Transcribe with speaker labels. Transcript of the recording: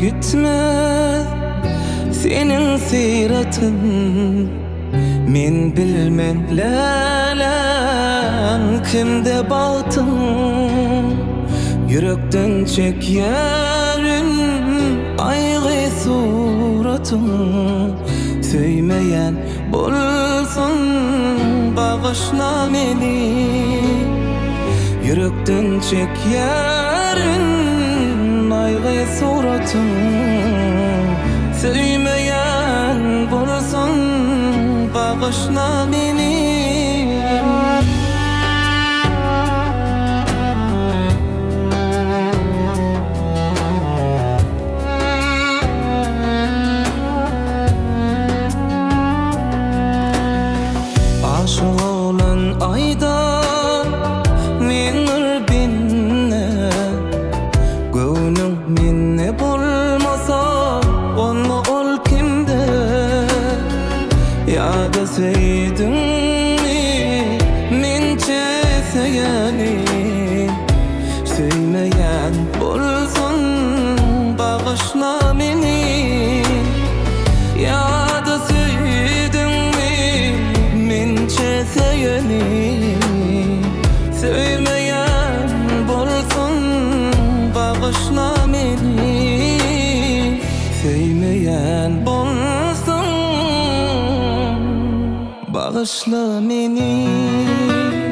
Speaker 1: gitmez senin siratın. Men bilmem lälen kimde bahtın. Yürekten çekyerin aygı suratın. Söymeyen bolsun bağışla meni. Yürekten çekyerin aygı suratın. Söymeyen bolsun bağışla beni. Aşık olan aydan menir binne. Gönlüm minne bulmasa onu ol kimde. Ya da seydin mi mince seyani. Söymeyen bulsun bağışla beni. Ya da seydin mi mince seyani. Söymeyen bulsun bağışla beni. Söymeyen bulsun bağışla beni.